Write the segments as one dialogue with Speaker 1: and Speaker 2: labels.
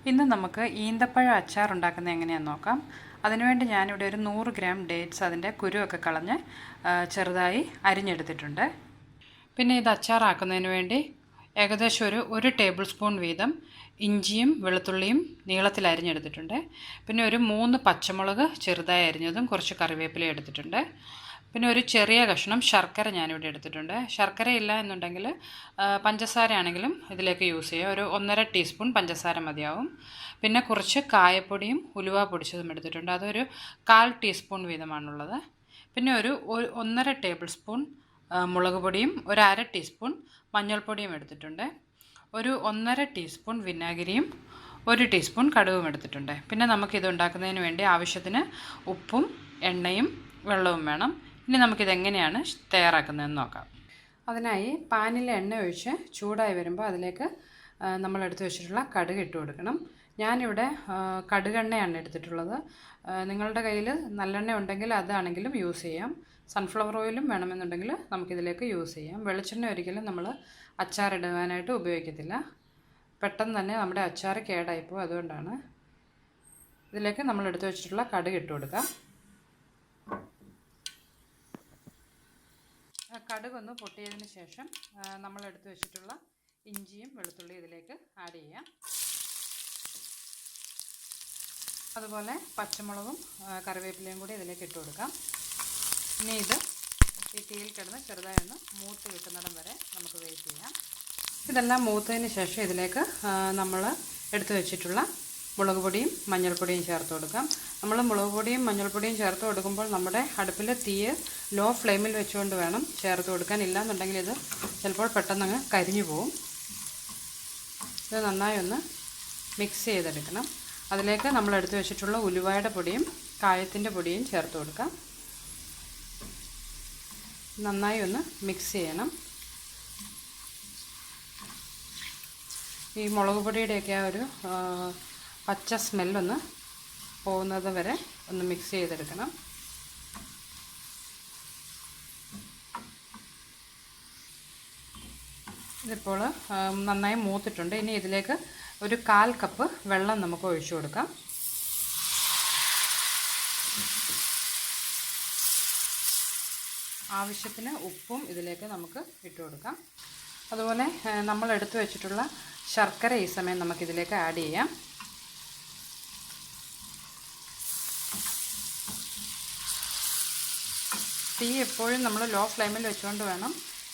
Speaker 1: ഇന്ന് നമുക്ക് ഈന്തപ്പഴ അച്ചാർ ഉണ്ടാക്കുന്നത് എങ്ങനെയാണെന്ന് നോക്കാം. അതിനുവേണ്ടി ഞാനിവിടെ ഒരു 100 ഗ്രാം ഡേറ്റ്സ് അതിൻ്റെ കുരുവൊക്കെ കളഞ്ഞ് ചെറുതായി അരിഞ്ഞെടുത്തിട്ടുണ്ട്. പിന്നെ ഇത് അച്ചാറാക്കുന്നതിന് വേണ്ടി ഏകദേശം ഒരു ടേബിൾ സ്പൂൺ വീതം ഇഞ്ചിയും വെളുത്തുള്ളിയും നീളത്തിൽ അരിഞ്ഞെടുത്തിട്ടുണ്ട്. പിന്നെ ഒരു 3 പച്ചമുളക് ചെറുതായി അരിഞ്ഞതും കുറച്ച് കറിവേപ്പില എടുത്തിട്ടുണ്ട്. പിന്നെ ഒരു ചെറിയ കഷ്ണം ശർക്കര ഞാനിവിടെ എടുത്തിട്ടുണ്ട്. ശർക്കര ഇല്ല എന്നുണ്ടെങ്കിൽ പഞ്ചസാര ആണെങ്കിലും ഇതിലേക്ക് യൂസ് ചെയ്യാം. ഒരു 1.5 ടീസ്പൂൺ പഞ്ചസാര മതിയാവും. പിന്നെ കുറച്ച് കായപ്പൊടിയും ഉലുവ പൊടിച്ചതും എടുത്തിട്ടുണ്ട്. അതൊരു 1/4 ടീസ്പൂൺ വീതമാണുള്ളത്. പിന്നെ ഒരു 1.5 ടേബിൾ സ്പൂൺ മുളക് പൊടിയും ഒരു 1/2 ടീസ്പൂൺ മഞ്ഞൾപ്പൊടിയും എടുത്തിട്ടുണ്ട്. ഒരു 1.5 ടീസ്പൂൺ വിനാഗിരിയും 1 ടീസ്പൂൺ കടുകും എടുത്തിട്ടുണ്ട്. പിന്നെ നമുക്കിത് ഉണ്ടാക്കുന്നതിന് വേണ്ടി ആവശ്യത്തിന് ഉപ്പും എണ്ണയും വെള്ളവും വേണം. ഇനി നമുക്കിതെങ്ങനെയാണ് തയ്യാറാക്കുന്നതെന്ന് നോക്കാം. അതിനായി പാനിൽ എണ്ണ ഒഴിച്ച് ചൂടായി വരുമ്പോൾ അതിലേക്ക് നമ്മളെടുത്ത് വെച്ചിട്ടുള്ള കടുക് ഇട്ട് കൊടുക്കണം. ഞാനിവിടെ കടുകെണ്ണയാണ് എടുത്തിട്ടുള്ളത്. നിങ്ങളുടെ കയ്യിൽ നല്ലെണ്ണ ഉണ്ടെങ്കിൽ അതാണെങ്കിലും യൂസ് ചെയ്യാം. സൺഫ്ലവർ ഓയിലും വേണമെന്നുണ്ടെങ്കിൽ നമുക്കിതിലേക്ക് യൂസ് ചെയ്യാം. വെളിച്ചെണ്ണ ഒരിക്കലും നമ്മൾ അച്ചാറിടുവാനായിട്ട് ഉപയോഗിക്കത്തില്ല. പെട്ടെന്ന് തന്നെ നമ്മുടെ അച്ചാർ കേടായിപ്പോൾ, അതുകൊണ്ടാണ്. ഇതിലേക്ക് നമ്മൾ എടുത്ത് വെച്ചിട്ടുള്ള കടുക് ഇട്ട് കൊടുക്കാം. കടുകൊന്ന് പൊട്ടിയതിന് ശേഷം നമ്മൾ എടുത്ത് വെച്ചിട്ടുള്ള ഇഞ്ചിയും വെളുത്തുള്ളിയും ഇതിലേക്ക് ആഡ് ചെയ്യാം. അതുപോലെ പച്ചമുളകും കറിവേപ്പിലയും കൂടി ഇതിലേക്ക് ഇട്ട് കൊടുക്കാം. ഇനി ഇത് ഈ തീയിൽ കിടന്ന് ചെറുതായി ഒന്ന് മൂത്ത് കിട്ടുന്നിടം വരെ നമുക്ക് വെയിറ്റ് ചെയ്യാം. ഇതെല്ലാം മൂത്തതിന് ശേഷം ഇതിലേക്ക് നമ്മൾ എടുത്ത് വെച്ചിട്ടുള്ള മുളക് പൊടിയും മഞ്ഞൾപ്പൊടിയും ചേർത്ത് കൊടുക്കാം. നമ്മൾ മുളക് പൊടിയും മഞ്ഞൾപ്പൊടിയും ചേർത്ത് കൊടുക്കുമ്പോൾ നമ്മുടെ അടുപ്പിൽ തീ ലോ ഫ്ലെയിമിൽ വെച്ചുകൊണ്ട് വേണം ചേർത്ത് കൊടുക്കാൻ. ഇല്ലാന്നുണ്ടെങ്കിൽ ഇത് ചിലപ്പോൾ പെട്ടെന്ന് കരിഞ്ഞു പോകും. ഇത് നന്നായി ഒന്ന് മിക്സ് ചെയ്തെടുക്കണം. അതിലേക്ക് നമ്മൾ എടുത്ത് വെച്ചിട്ടുള്ള ഉലുവയുടെ പൊടിയും കായത്തിൻ്റെ പൊടിയും ചേർത്ത് കൊടുക്കാം. നന്നായി ഒന്ന് മിക്സ് ചെയ്യണം. ഈ മുളക് പൊടിയുടെയൊക്കെ ഒരു പച്ച സ്മെല്ലൊന്ന് പോകുന്നത് വരെ ഒന്ന് മിക്സ് ചെയ്തെടുക്കണം. ഇതിപ്പോൾ നന്നായി മൂത്തിട്ടുണ്ട്. ഇനി ഇതിലേക്ക് ഒരു 1/4 കപ്പ് വെള്ളം നമുക്ക് ഒഴിച്ചു കൊടുക്കാം. ആവശ്യത്തിന് ഉപ്പും ഇതിലേക്ക് നമുക്ക് ഇട്ട് കൊടുക്കാം. അതുപോലെ നമ്മൾ എടുത്തു വെച്ചിട്ടുള്ള ശർക്കര ഈ സമയം നമുക്കിതിലേക്ക് ആഡ് ചെയ്യാം. തീ എപ്പോഴും നമ്മൾ ലോ ഫ്ലെയിമിൽ വെച്ചുകൊണ്ട് വേണം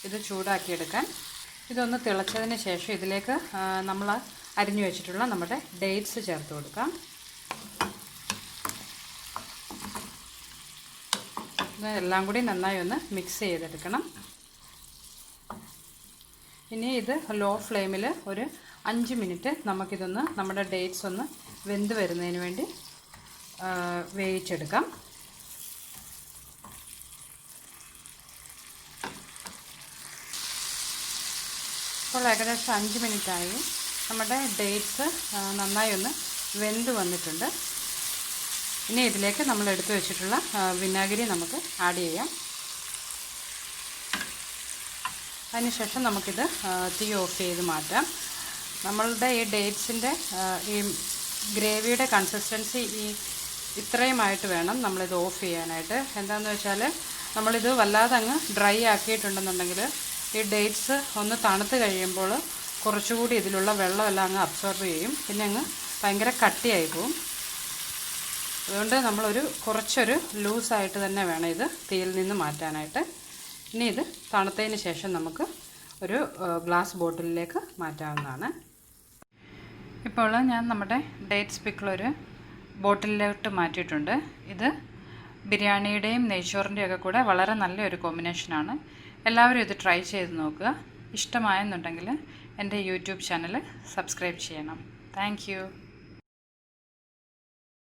Speaker 1: ഇത് ചൂടാക്കിയെടുക്കാൻ. ഇതൊന്ന് തിളച്ചതിന് ശേഷം ഇതിലേക്ക് നമ്മൾ അരിഞ്ഞു വെച്ചിട്ടുള്ള നമ്മുടെ ഡേറ്റ്സ് ചേർത്ത് കൊടുക്കാം. ഇതെല്ലാം കൂടി നന്നായി ഒന്ന് മിക്സ് ചെയ്തെടുക്കണം. ഇനി ഇത് ലോ ഫ്ലെയിമിൽ ഒരു 5 മിനിറ്റ് നമുക്കിതൊന്ന് നമ്മുടെ ഡേറ്റ്സ് ഒന്ന് വെന്ത് വരുന്നതിന് വേണ്ടി വേവിച്ചെടുക്കാം. ഇപ്പോൾ ഏകദേശം 5 മിനിറ്റായി. നമ്മുടെ ഡേറ്റ്സ് നന്നായി ഒന്ന് വെന്ത് വന്നിട്ടുണ്ട്. ഇനി ഇതിലേക്ക് നമ്മൾ എടുത്തു വെച്ചിട്ടുള്ള വിനാഗിരി നമുക്ക് ആഡ് ചെയ്യാം. അതിനുശേഷം നമുക്കിത് തീ ഓഫ് ചെയ്ത് മാറ്റാം. നമ്മളുടെ ഈ ഡേറ്റ്സിൻ്റെ ഈ ഗ്രേവിയുടെ കൺസിസ്റ്റൻസി ഇത്രയുമായിട്ട് വേണം നമ്മളിത് ഓഫ് ചെയ്യാനായിട്ട്. എന്താണെന്ന് വെച്ചാൽ നമ്മളിത് വല്ലാതെ അങ്ങ് ഡ്രൈ ആക്കിയിട്ടുണ്ടെന്നുണ്ടെങ്കിൽ ഈ ഡേറ്റ്സ് ഒന്ന് തണുത്ത് കഴിയുമ്പോൾ കുറച്ചുകൂടി ഇതിലുള്ള വെള്ളമെല്ലാം അങ്ങ് അബ്സോർബ് ചെയ്യും. പിന്നെ അങ്ങ് ഭയങ്കര കട്ടിയായി പോവും. അതുകൊണ്ട് നമ്മളൊരു കുറച്ചൊരു ലൂസായിട്ട് തന്നെ വേണം ഇത് തീയിൽ നിന്ന് മാറ്റാനായിട്ട്. ഇനി ഇത് തണുത്തതിന് ശേഷം നമുക്ക് ഒരു ഗ്ലാസ് ബോട്ടിലിലേക്ക് മാറ്റാവുന്നതാണ്. ഇപ്പോൾ ഞാൻ നമ്മുടെ ഡേറ്റ്സ് പിക്കിൾ ഒരു ബോട്ടിലിലോട്ട് മാറ്റിയിട്ടുണ്ട്. ഇത് ബിരിയാണിയുടെയും നെയ്ച്ചോറിൻ്റെയൊക്കെ കൂടെ വളരെ നല്ലൊരു കോമ്പിനേഷനാണ്. എല്ലാവരും ഇത് ട്രൈ ചെയ്ത് നോക്കുക. ഇഷ്ടമായെന്നുണ്ടെങ്കിൽ എൻ്റെ യൂട്യൂബ് ചാനൽ സബ്സ്ക്രൈബ് ചെയ്യണം. Thank you.